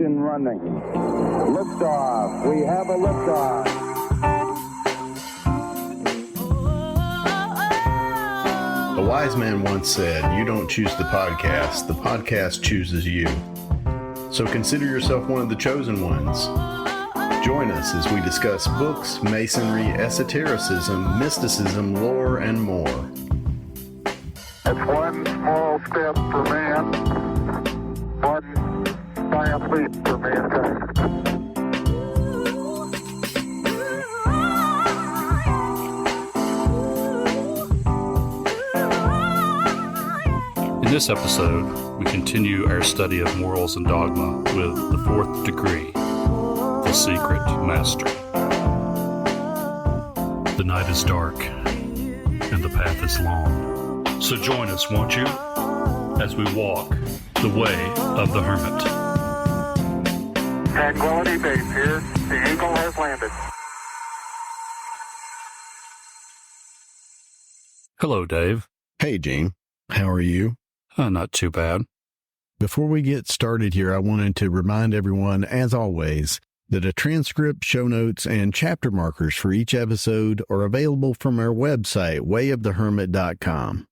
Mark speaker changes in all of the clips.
Speaker 1: Ignition running. Liftoff. We have a liftoff.
Speaker 2: A wise man once said, "You don't choose the podcast chooses you." So consider yourself one of the chosen ones. Join us as we discuss books, masonry, esotericism, mysticism, lore, and more.
Speaker 1: It's one small step for man, one giant leap for mankind.
Speaker 3: In this episode, we continue our study of morals and dogma with the fourth degree, the secret master. The night is dark, and the path is long. So join us, won't you, as we walk the way of the Hermit.
Speaker 1: Tranquility Base here. The Eagle has landed.
Speaker 3: Hello, Dave.
Speaker 2: Hey, Gene. How are you?
Speaker 3: Not too bad.
Speaker 2: Before we get started here, I wanted to remind everyone, as always, that a transcript, show notes, and chapter markers for each episode are available from our website, wayofthehermit.com.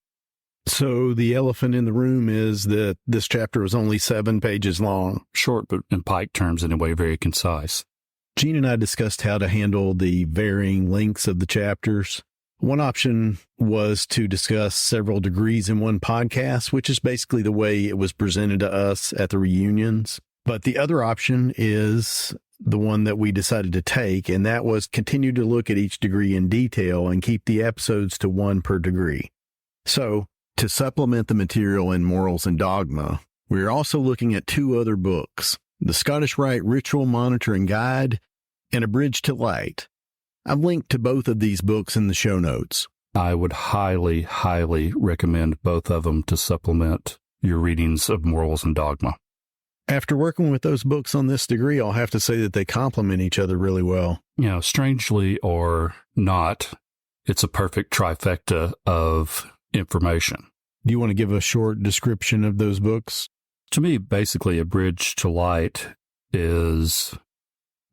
Speaker 2: So the elephant in the room is that this chapter is only 7 pages long.
Speaker 3: Short, but in Pike terms anyway, very concise.
Speaker 2: Gene and I discussed how to handle the varying lengths of the chapters. One option was to discuss several degrees in one podcast, which is basically the way it was presented to us at the reunions. But the other option is the one that we decided to take, and that was continue to look at each degree in detail and keep the episodes to 1 per degree. So, to supplement the material in Morals and Dogma, we are also looking at 2 other books, the Scottish Rite Ritual Monitoring Guide and A Bridge to Light. I've linked to both of these books in the show notes.
Speaker 3: I would highly, highly recommend both of them to supplement your readings of Morals and Dogma.
Speaker 2: After working with those books on this degree, I'll have to say that they complement each other really well.
Speaker 3: You know, strangely or not, it's a perfect trifecta of information.
Speaker 2: Do you want to give a short description of those books?
Speaker 3: To me, basically, A Bridge to Light is,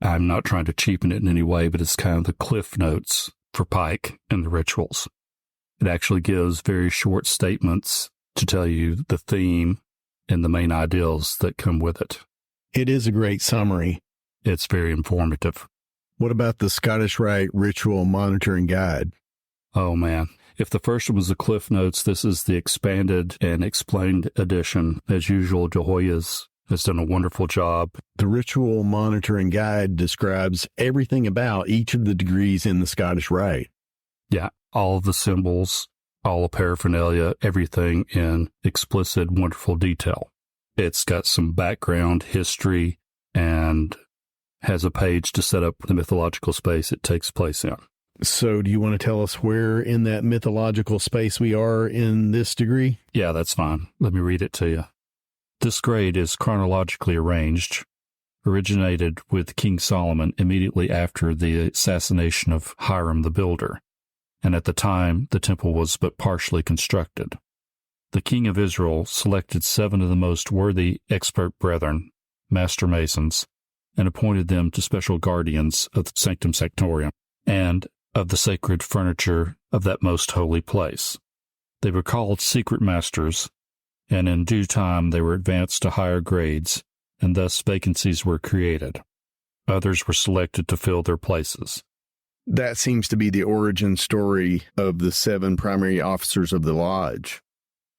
Speaker 3: I'm not trying to cheapen it in any way, but it's kind of the cliff notes for Pike and the rituals. It actually gives very short statements to tell you the theme and the main ideals that come with it.
Speaker 2: It is a great summary.
Speaker 3: It's very informative.
Speaker 2: What about the Scottish Rite Ritual Monitoring Guide?
Speaker 3: Oh, man. If the first one was the Cliff Notes, this is the expanded and explained edition. As usual, Jehoia's has done a wonderful job.
Speaker 2: The Ritual Monitoring Guide describes everything about each of the degrees in the Scottish Rite.
Speaker 3: Yeah, all of the symbols, all the paraphernalia, everything in explicit, wonderful detail. It's got some background history and has a page to set up the mythological space it takes place in.
Speaker 2: So do you want to tell us where in that mythological space we are in this degree?
Speaker 3: Yeah, that's fine. Let me read it to you. This grade is chronologically arranged, originated with King Solomon immediately after the assassination of Hiram the Builder, and at the time the temple was but partially constructed. The king of Israel selected 7 of the most worthy expert brethren, master masons, and appointed them to special guardians of the Sanctum Sanctorum and of the sacred furniture of that most holy place. They were called secret masters, and in due time they were advanced to higher grades, and thus vacancies were created. Others were selected to fill their places.
Speaker 2: That seems to be the origin story of the 7 primary officers of the lodge.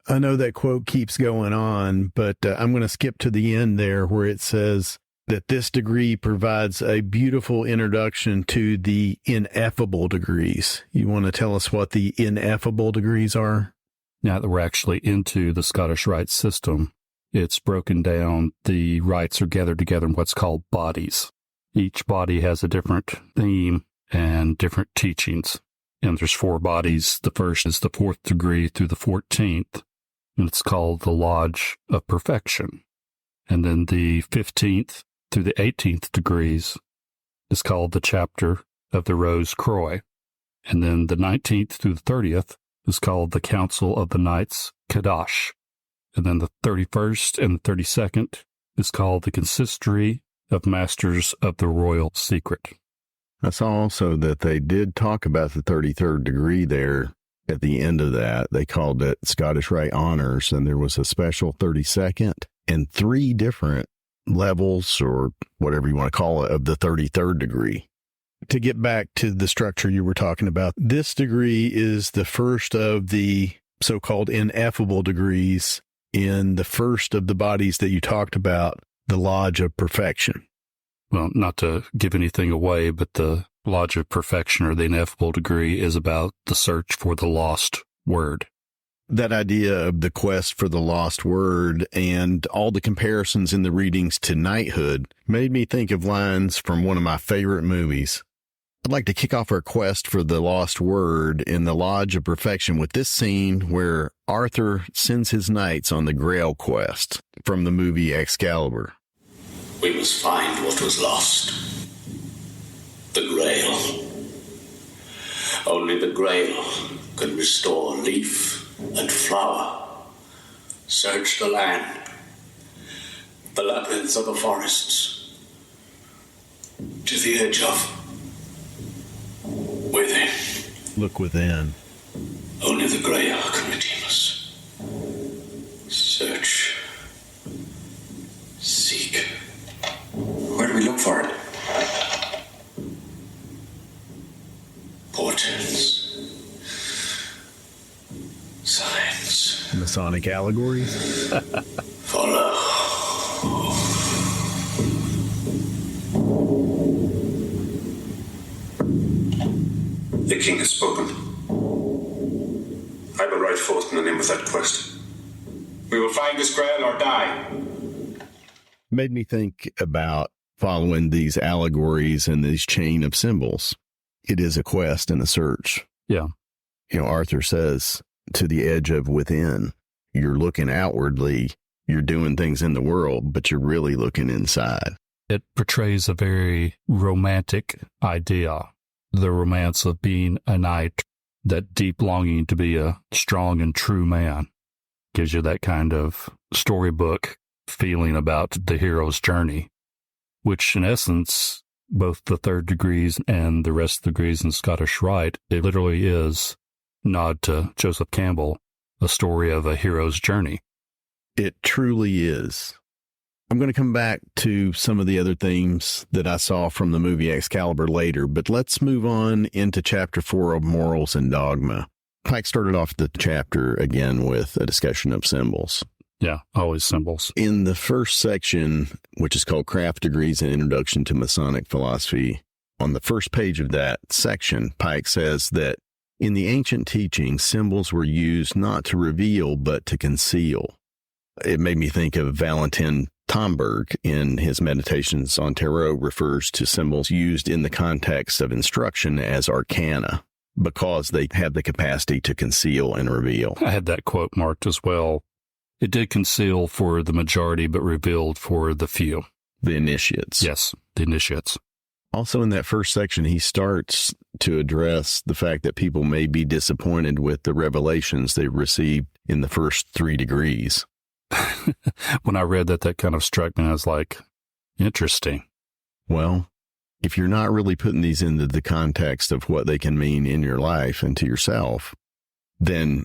Speaker 2: I know that quote keeps going on, but I'm going to skip to the end there where it says that this degree provides a beautiful introduction to the ineffable degrees. You want to tell us what the ineffable degrees are?
Speaker 3: Now that we're actually into the Scottish Rite system, it's broken down. The rites are gathered together in what's called bodies. Each body has a different theme and different teachings. And there's 4 bodies. The first is the 4th degree through the 14th, and it's called the Lodge of Perfection. And then the 15th through the 18th degrees is called the Chapter of the Rose Croix. And then the 19th through the 30th is called the Council of the Knights Kadash. And then the 31st and the 32nd is called the Consistory of Masters of the Royal Secret.
Speaker 2: I saw also that they did talk about the 33rd degree there at the end of that. They called it Scottish Rite Honors, and there was a special 32nd and 3 different levels, or whatever you want to call it, of the 33rd degree. To get back to the structure you were talking about, this degree is the first of the so-called ineffable degrees in the first of the bodies that you talked about, the Lodge of Perfection.
Speaker 3: Well, not to give anything away, but the Lodge of Perfection, or the ineffable degree, is about the search for the lost word.
Speaker 2: That idea of the quest for the lost word and all the comparisons in the readings to knighthood made me think of lines from one of my favorite movies. I'd like to kick off our quest for the lost word in the Lodge of Perfection with this scene where Arthur sends his knights on the Grail Quest from the movie Excalibur.
Speaker 4: We must find what was lost. The Grail. Only the Grail can restore leaf and flower. Search the land, the labyrinths of the forests, to the edge of within.
Speaker 2: Look within.
Speaker 4: Only the Grail can redeem us. Search. Seek. Where do we look for it? Portents. Signs.
Speaker 2: Masonic allegories.
Speaker 4: Follow. The king has spoken. I will ride forth in the name of that quest. We will find this Grail or die.
Speaker 2: Made me think about following these allegories and these chain of symbols. It is a quest and a search.
Speaker 3: Yeah.
Speaker 2: You know, Arthur says, to the edge of within. You're looking outwardly, you're doing things in the world, but you're really looking inside.
Speaker 3: It portrays a very romantic idea, the romance of being a knight, that deep longing to be a strong and true man. Gives you that kind of storybook feeling about the hero's journey, which in essence, both the third degrees and the rest of the degrees in Scottish Rite, it literally is nod to Joseph Campbell, a story of a hero's journey.
Speaker 2: It truly is. I'm going to come back to some of the other themes that I saw from the movie Excalibur later, but let's move on into Chapter 4 of Morals and Dogma. Pike started off the chapter again with a discussion of symbols.
Speaker 3: Yeah, always symbols.
Speaker 2: In the first section, which is called Craft Degrees and Introduction to Masonic Philosophy, on the first page of that section, Pike says that in the ancient teaching, symbols were used not to reveal, but to conceal. It made me think of Valentin Tomberg in his Meditations on Tarot refers to symbols used in the context of instruction as arcana because they have the capacity to conceal and reveal.
Speaker 3: I had that quote marked as well. It did conceal for the majority, but revealed for the few.
Speaker 2: The initiates.
Speaker 3: Yes, the initiates.
Speaker 2: Also in that first section, he starts to address the fact that people may be disappointed with the revelations they received in the first 3 degrees.
Speaker 3: When I read that, that kind of struck me. I was like, interesting.
Speaker 2: Well, if you're not really putting these into the context of what they can mean in your life and to yourself, then,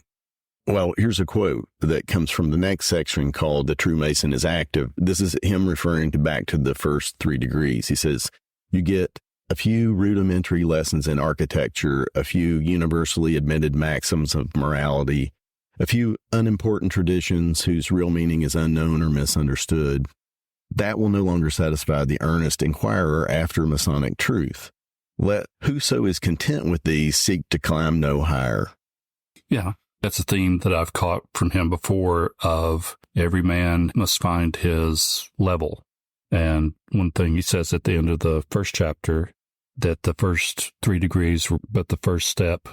Speaker 2: well, here's a quote that comes from the next section called The True Mason is Active. This is him referring back to the first 3 degrees. He says, you get a few rudimentary lessons in architecture, a few universally admitted maxims of morality, a few unimportant traditions whose real meaning is unknown or misunderstood. That will no longer satisfy the earnest inquirer after Masonic truth. Let whoso is content with these seek to climb no higher.
Speaker 3: Yeah, that's a theme that I've caught from him before of every man must find his level. And one thing he says at the end of the first chapter, that the first 3 degrees were but the first step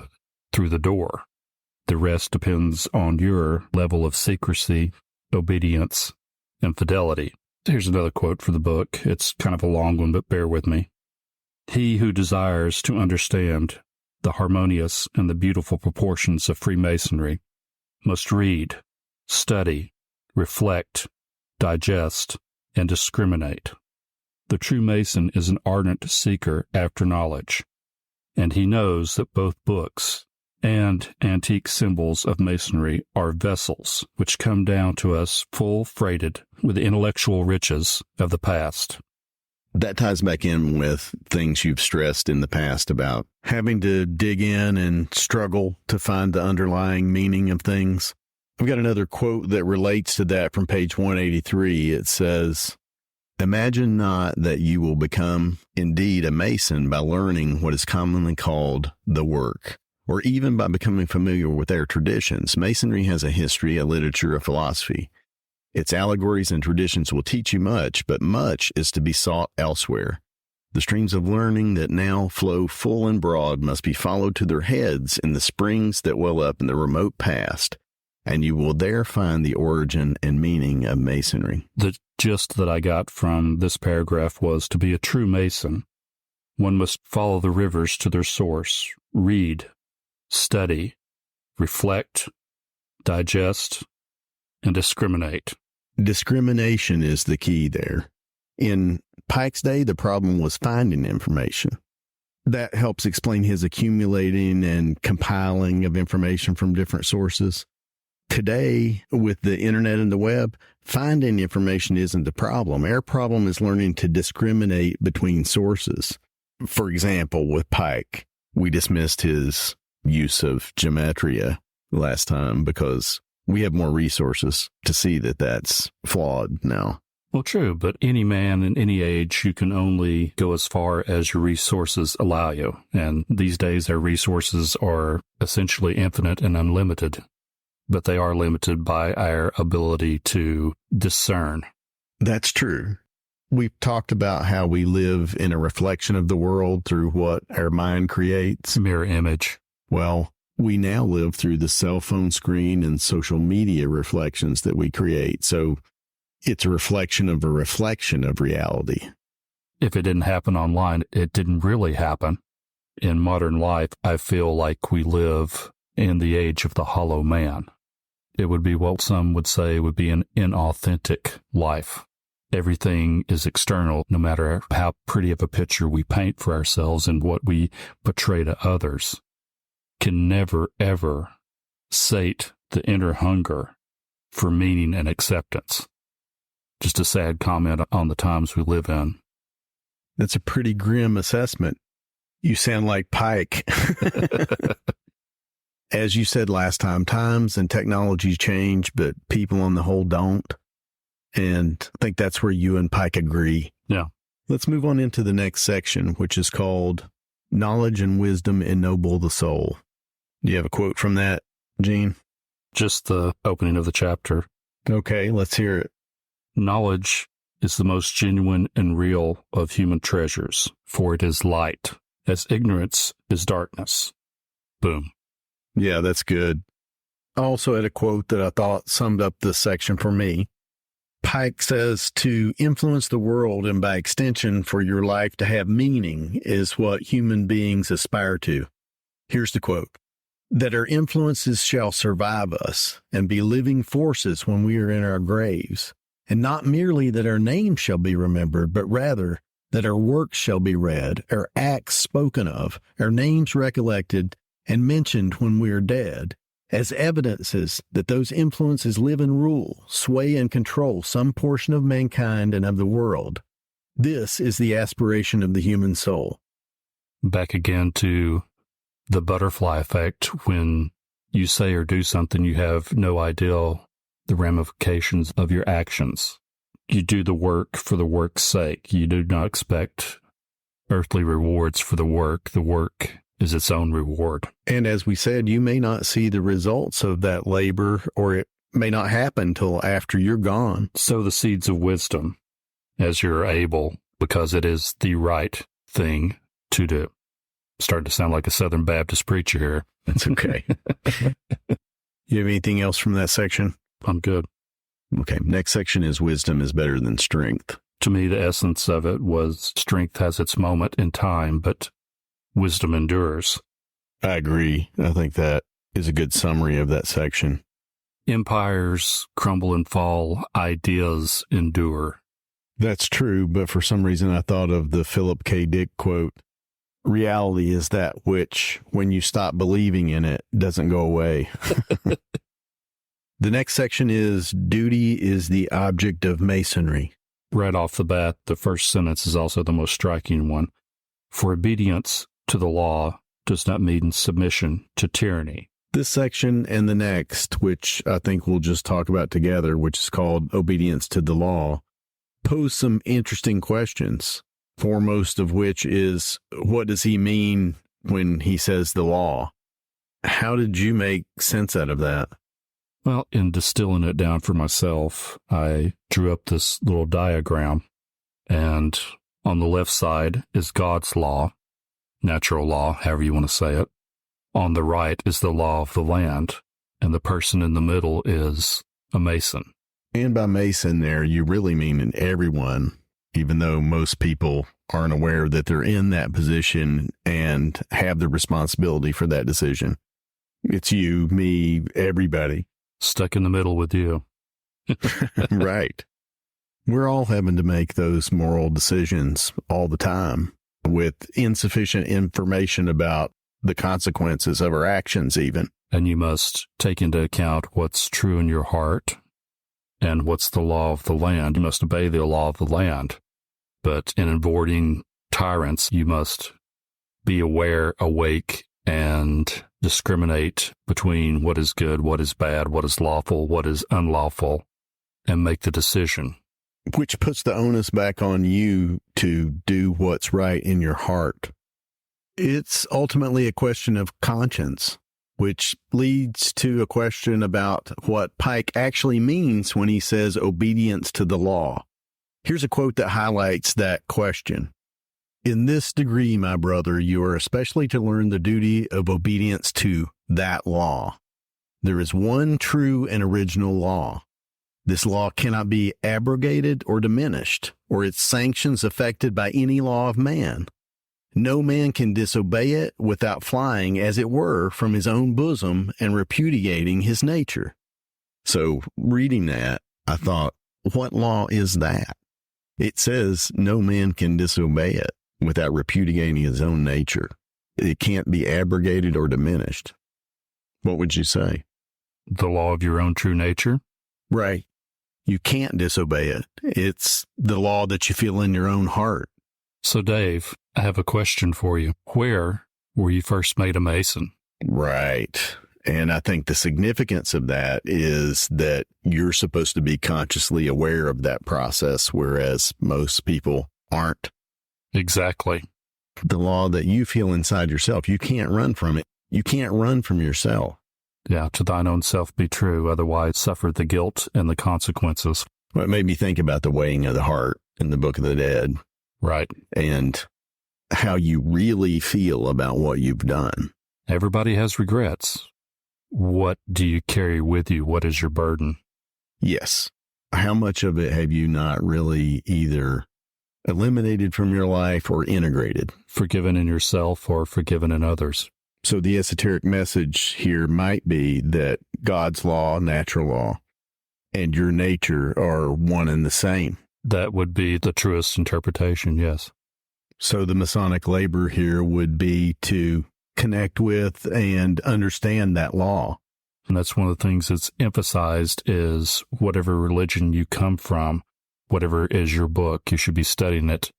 Speaker 3: through the door. The rest depends on your level of secrecy, obedience, and fidelity. Here's another quote for the book. It's kind of a long one, but bear with me. He who desires to understand the harmonious and the beautiful proportions of Freemasonry must read, study, reflect, digest, and discriminate. The true Mason is an ardent seeker after knowledge, and he knows that both books and antique symbols of Masonry are vessels which come down to us full freighted with the intellectual riches of the past.
Speaker 2: That ties back in with things you've stressed in the past about having to dig in and struggle to find the underlying meaning of things. I've got another quote that relates to that from page 183. It says, "Imagine not that you will become indeed a Mason by learning what is commonly called the work, or even by becoming familiar with their traditions. Masonry has a history, a literature, a philosophy. Its allegories and traditions will teach you much, but much is to be sought elsewhere. The streams of learning that now flow full and broad must be followed to their heads in the springs that well up in the remote past, and you will there find the origin and meaning of Masonry."
Speaker 3: The gist that I got from this paragraph was, to be a true Mason, one must follow the rivers to their source, read, study, reflect, digest, and discriminate.
Speaker 2: Discrimination is the key there. In Pike's day, the problem was finding information. That helps explain his accumulating and compiling of information from different sources. Today, with the internet and the web, finding information isn't the problem. Our problem is learning to discriminate between sources. For example, with Pike, we dismissed his use of gematria last time because we have more resources to see that that's flawed now.
Speaker 3: Well, true, but any man in any age, you can only go as far as your resources allow you. And these days, our resources are essentially infinite and unlimited, but they are limited by our ability to discern.
Speaker 2: That's true. We've talked about how we live in a reflection of the world through what our mind creates.
Speaker 3: Mirror image.
Speaker 2: Well, we now live through the cell phone screen and social media reflections that we create. So it's a reflection of reality.
Speaker 3: If it didn't happen online, it didn't really happen. In modern life, I feel like we live in the age of the hollow man. It would be what some would say would be an inauthentic life. Everything is external, no matter how pretty of a picture we paint for ourselves and what we portray to others. Can never, ever sate the inner hunger for meaning and acceptance. Just a sad comment on the times we live in.
Speaker 2: That's a pretty grim assessment. You sound like Pike. As you said last time, times and technology change, but people on the whole don't. And I think that's where you and Pike agree.
Speaker 3: Yeah.
Speaker 2: Let's move on into the next section, which is called Knowledge and Wisdom Ennoble the Soul. Do you have a quote from that, Gene?
Speaker 3: Just the opening of the chapter.
Speaker 2: Okay, let's hear it.
Speaker 3: Knowledge is the most genuine and real of human treasures, for it is light, as ignorance is darkness. Boom.
Speaker 2: Yeah, that's good. I also had a quote that I thought summed up this section for me. Pike says, to influence the world and by extension for your life to have meaning is what human beings aspire to. Here's the quote. That our influences shall survive us and be living forces when we are in our graves, and not merely that our names shall be remembered, but rather that our works shall be read, our acts spoken of, our names recollected and mentioned when we are dead, as evidences that those influences live and rule, sway and control some portion of mankind and of the world. This is the aspiration of the human soul.
Speaker 3: Back again to the butterfly effect. When you say or do something, you have no idea the ramifications of your actions. You do the work for the work's sake. You do not expect earthly rewards for the work. The work is its own reward.
Speaker 2: And as we said, you may not see the results of that labor, or it may not happen till after you're gone.
Speaker 3: Sow the seeds of wisdom as you're able, because it is the right thing to do. Starting to sound like a Southern Baptist preacher here.
Speaker 2: That's okay. You have anything else from that section?
Speaker 3: I'm good.
Speaker 2: Okay. Next section is wisdom is better than strength.
Speaker 3: To me, the essence of it was strength has its moment in time, but wisdom endures.
Speaker 2: I agree. I think that is a good summary of that section.
Speaker 3: Empires crumble and fall, ideas endure.
Speaker 2: That's true, but for some reason I thought of the Philip K. Dick quote, reality is that which, when you stop believing in it, doesn't go away. The next section is duty is the object of Masonry.
Speaker 3: Right off the bat, the first sentence is also the most striking one. For obedience to the law does not mean submission to tyranny.
Speaker 2: This section and the next, which I think we'll just talk about together, which is called obedience to the law, pose some interesting questions, foremost of which is, what does he mean when he says the law? How did you make sense out of that?
Speaker 3: Well, in distilling it down for myself, I drew up this little diagram, and on the left side is God's law, natural law, however you want to say it. On the right is the law of the land, and the person in the middle is a Mason.
Speaker 2: And by Mason there, you really mean everyone, even though most people aren't aware that they're in that position and have the responsibility for that decision. It's you, me, everybody.
Speaker 3: Stuck in the middle with you.
Speaker 2: Right. We're all having to make those moral decisions all the time with insufficient information about the consequences of our actions even.
Speaker 3: And you must take into account what's true in your heart and what's the law of the land. You must obey the law of the land. But in avoiding tyrants, you must be aware, awake, and discriminate between what is good, what is bad, what is lawful, what is unlawful, and make the decision.
Speaker 2: Which puts the onus back on you to do what's right in your heart. It's ultimately a question of conscience, which leads to a question about what Pike actually means when he says obedience to the law. Here's a quote that highlights that question. In this degree, my brother, you are especially to learn the duty of obedience to that law. There is one true and original law. This law cannot be abrogated or diminished, or its sanctions affected by any law of man. No man can disobey it without flying, as it were, from his own bosom and repudiating his nature. So, reading that, I thought, what law is that? It says no man can disobey it without repudiating his own nature. It can't be abrogated or diminished. What would you say?
Speaker 3: The law of your own true nature?
Speaker 2: Right. You can't disobey it. It's the law that you feel in your own heart.
Speaker 3: So, Dave, I have a question for you. Where were you first made a Mason?
Speaker 2: Right. And I think the significance of that is that you're supposed to be consciously aware of that process, whereas most people aren't.
Speaker 3: Exactly.
Speaker 2: The law that you feel inside yourself, you can't run from it. You can't run from yourself.
Speaker 3: Yeah, to thine own self be true, otherwise suffer the guilt and the consequences.
Speaker 2: Well, it made me think about the weighing of the heart in the Book of the Dead.
Speaker 3: Right.
Speaker 2: And how you really feel about what you've done.
Speaker 3: Everybody has regrets. What do you carry with you? What is your burden?
Speaker 2: Yes. How much of it have you not really either eliminated from your life or integrated?
Speaker 3: Forgiven in yourself or forgiven in others.
Speaker 2: So the esoteric message here might be that God's law, natural law, and your nature are one and the same.
Speaker 3: That would be the truest interpretation, yes.
Speaker 2: So the Masonic labor here would be to connect with and understand that law.
Speaker 3: And that's one of the things that's emphasized is whatever religion you come from, whatever is your book, you should be studying it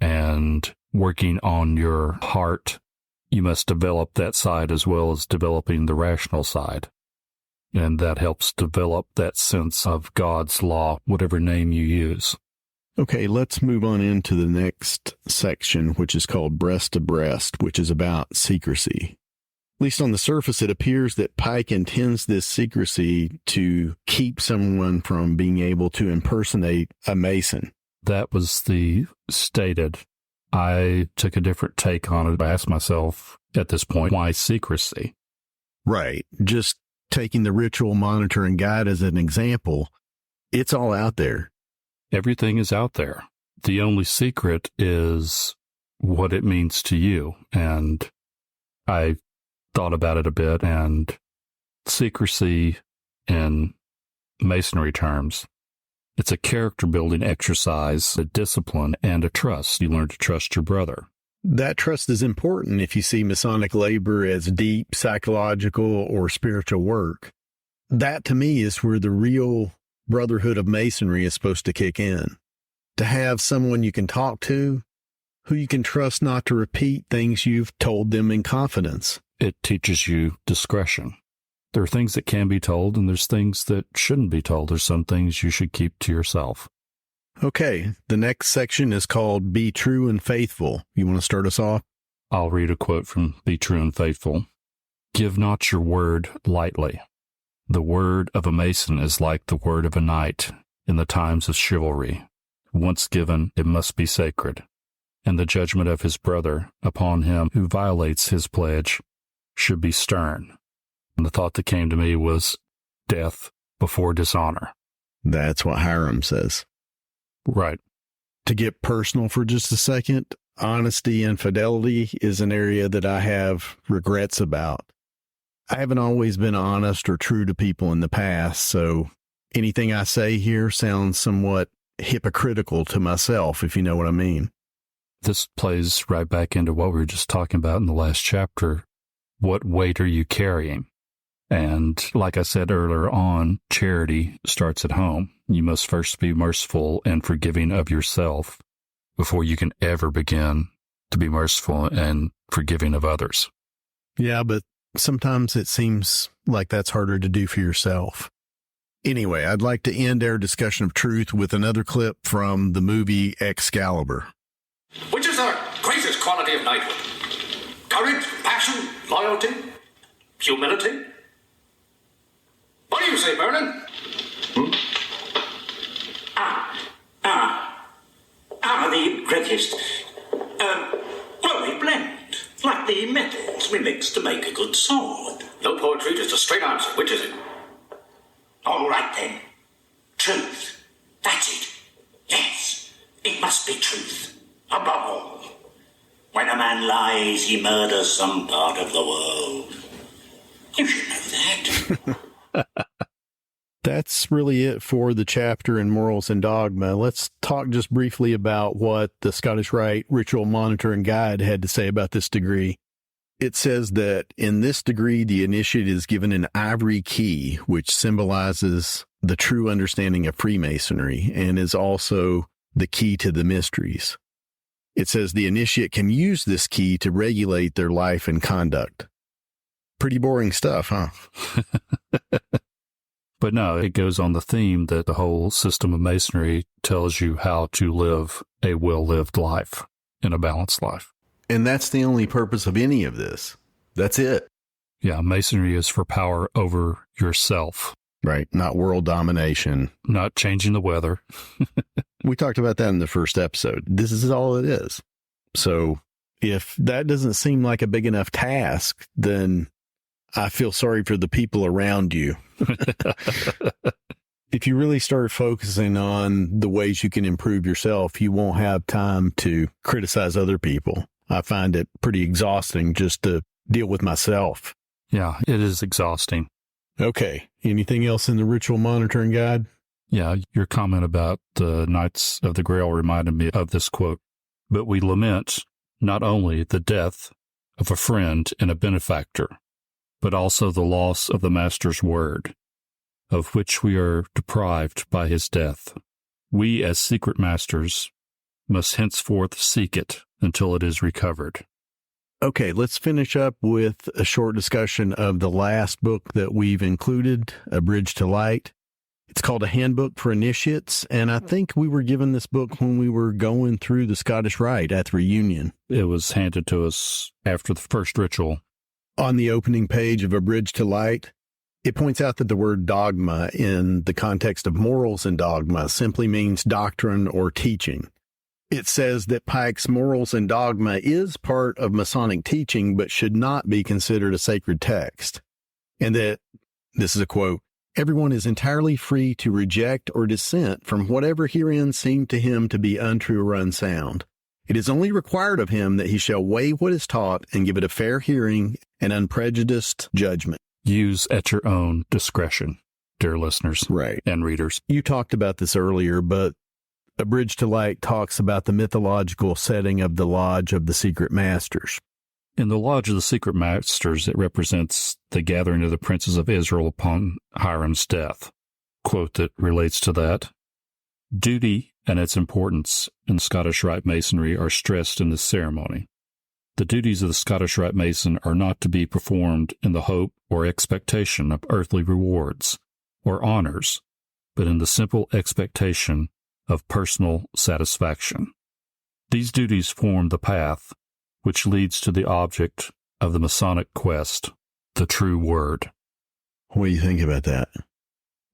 Speaker 3: and working on your heart. You must develop that side as well as developing the rational side. And that helps develop that sense of God's law, whatever name you use.
Speaker 2: Okay, let's move on into the next section, which is called Breast to Breast, which is about secrecy. At least on the surface, it appears that Pike intends this secrecy to keep someone from being able to impersonate a Mason.
Speaker 3: That was the stated. I took a different take on it. I asked myself at this point, why secrecy?
Speaker 2: Right. Just taking the ritual monitor and guide as an example, it's all out there.
Speaker 3: Everything is out there. The only secret is what it means to you. And I thought about it a bit, and secrecy in Masonry terms It's a character-building exercise, a discipline, and a trust. You learn to trust your brother.
Speaker 2: That trust is important if you see Masonic labor as deep psychological or spiritual work. That, to me, is where the real brotherhood of Masonry is supposed to kick in. To have someone you can talk to, who you can trust not to repeat things you've told them in confidence.
Speaker 3: It teaches you discretion. There are things that can be told, and there's things that shouldn't be told. There's some things you should keep to yourself.
Speaker 2: Okay, the next section is called Be True and Faithful. You want to start us off?
Speaker 3: I'll read a quote from Be True and Faithful. Give not your word lightly. The word of a Mason is like the word of a knight in the times of chivalry. Once given, it must be sacred, and the judgment of his brother upon him who violates his pledge should be stern. And the thought that came to me was death before dishonor.
Speaker 2: That's what Hiram says.
Speaker 3: Right.
Speaker 2: To get personal for just a second, honesty and fidelity is an area that I have regrets about. I haven't always been honest or true to people in the past, so anything I say here sounds somewhat hypocritical to myself, if you know what I mean.
Speaker 3: This plays right back into what we were just talking about in the last chapter. What weight are you carrying? And like I said earlier on, charity starts at home. You must first be merciful and forgiving of yourself before you can ever begin to be merciful and forgiving of others.
Speaker 2: Yeah, but sometimes it seems like that's harder to do for yourself. Anyway, I'd like to end our discussion of truth with another clip from the movie Excalibur.
Speaker 5: Which is the greatest quality of knighthood? Courage, passion, loyalty, humility? What do you say, Merlin?
Speaker 6: The greatest. Well, they blend. Like the metals we mix to make a good sword.
Speaker 5: No poetry, just a straight answer. Which is it?
Speaker 6: All right, then. Truth. That's it. Yes, it must be truth. Above all. When a man lies, he murders some part of the world. You should know that.
Speaker 2: That's really it for the chapter in Morals and Dogma. Let's talk just briefly about what the Scottish Rite Ritual Monitor and Guide had to say about this degree. It says that in this degree, the initiate is given an ivory key, which symbolizes the true understanding of Freemasonry and is also the key to the mysteries. It says the initiate can use this key to regulate their life and conduct. Pretty boring stuff, huh?
Speaker 3: But no, it goes on the theme that the whole system of Masonry tells you how to live a well-lived life and a balanced life.
Speaker 2: And that's the only purpose of any of this. That's it.
Speaker 3: Yeah, Masonry is for power over yourself.
Speaker 2: Right, not world domination.
Speaker 3: Not changing the weather.
Speaker 2: We talked about that in the first episode. This is all it is. So if that doesn't seem like a big enough task, then I feel sorry for the people around you. If you really start focusing on the ways you can improve yourself, you won't have time to criticize other people. I find it pretty exhausting just to deal with myself.
Speaker 3: Yeah, it is exhausting.
Speaker 2: Okay. Anything else in the Ritual Monitoring Guide?
Speaker 3: Yeah, your comment about the Knights of the Grail reminded me of this quote. But we lament not only the death of a friend and a benefactor, but also the loss of the Master's word, of which we are deprived by his death. We, as secret masters, must henceforth seek it until it is recovered.
Speaker 2: Okay, let's finish up with a short discussion of the last book that we've included, A Bridge to Light. It's called A Handbook for Initiates, and I think we were given this book when we were going through the Scottish Rite at the reunion.
Speaker 3: It was handed to us after the first ritual.
Speaker 2: On the opening page of A Bridge to Light, it points out that the word dogma in the context of morals and dogma simply means doctrine or teaching. It says that Pike's Morals and Dogma is part of Masonic teaching, but should not be considered a sacred text. And that, this is a quote, everyone is entirely free to reject or dissent from whatever herein seemed to him to be untrue or unsound. It is only required of him that he shall weigh what is taught and give it a fair hearing and unprejudiced judgment.
Speaker 3: Use at your own discretion. dear listeners
Speaker 2: Right.
Speaker 3: and readers.
Speaker 2: You talked about this earlier, but A Bridge to Light talks about the mythological setting of the Lodge of the Secret Masters.
Speaker 3: In the Lodge of the Secret Masters, it represents the gathering of the princes of Israel upon Hiram's death. Quote that relates to that. Duty and its importance in Scottish Rite Masonry are stressed in this ceremony. The duties of the Scottish Rite Mason are not to be performed in the hope or expectation of earthly rewards or honors, but in the simple expectation of personal satisfaction. These duties form the path which leads to the object of the Masonic quest, the true word.
Speaker 2: What do you think about that?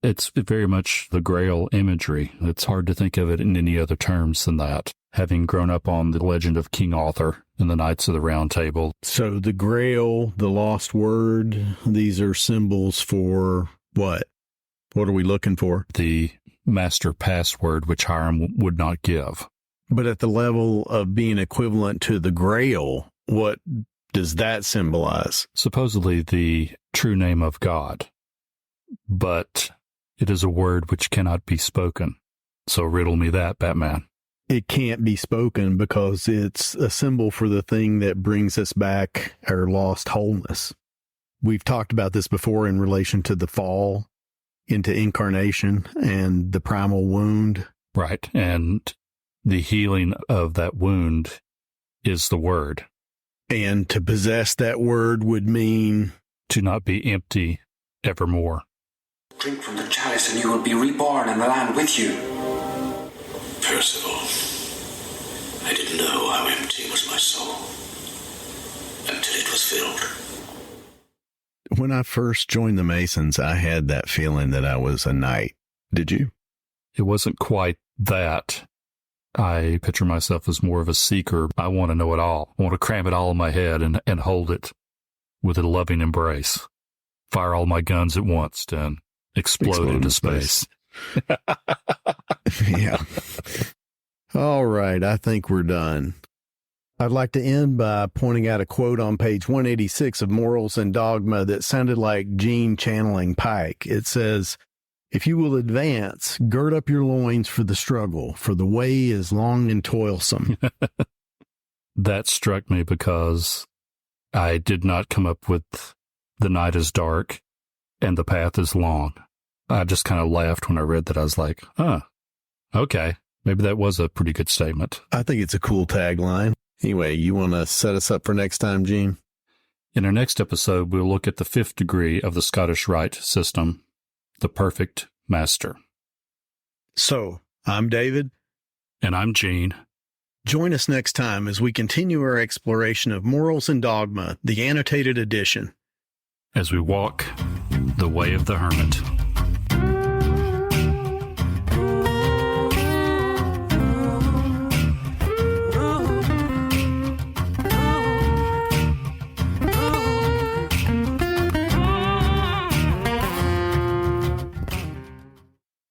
Speaker 3: It's very much the Grail imagery. It's hard to think of it in any other terms than that. Having grown up on the legend of King Arthur and the Knights of the Round Table.
Speaker 2: So the Grail, the lost word, these are symbols for what? What are we looking for?
Speaker 3: The master password, which Hiram would not give.
Speaker 2: But at the level of being equivalent to the Grail, what does that symbolize?
Speaker 3: Supposedly the true name of God. But it is a word which cannot be spoken. So riddle me that, Batman.
Speaker 2: It can't be spoken because it's a symbol for the thing that brings us back our lost wholeness. We've talked about this before in relation to the fall into incarnation and the primal wound.
Speaker 3: Right. And the healing of that wound is the word.
Speaker 2: And to possess that word would mean
Speaker 3: to not be empty evermore.
Speaker 5: Drink from the chalice and you will be reborn in the land with you.
Speaker 6: Percival, I didn't know how empty was my soul until it was filled.
Speaker 2: When I first joined the Masons, I had that feeling that I was a knight. Did you?
Speaker 3: It wasn't quite that. I picture myself as more of a seeker. I want to know it all. I want to cram it all in my head and hold it with a loving embrace. Fire all my guns at once and explode into space.
Speaker 2: Yeah. All right. I think we're done. I'd like to end by pointing out a quote on page 186 of Morals and Dogma that sounded like Gene channeling Pike. It says, "If you will advance, gird up your loins for the struggle, for the way is long and toilsome."
Speaker 3: That struck me because I did not come up with the night is dark and the path is long. I just kind of laughed when I read that. I was like, okay, maybe that was a pretty good statement.
Speaker 2: I think it's a cool tagline. Anyway, you want to set us up for next time, Gene?
Speaker 3: In our next episode, we'll look at the 5th degree of the Scottish Rite System, the perfect master.
Speaker 2: So, I'm David.
Speaker 3: And I'm Gene.
Speaker 2: Join us next time as we continue our exploration of Morals and Dogma, the annotated edition.
Speaker 3: As we walk the way of the Hermit.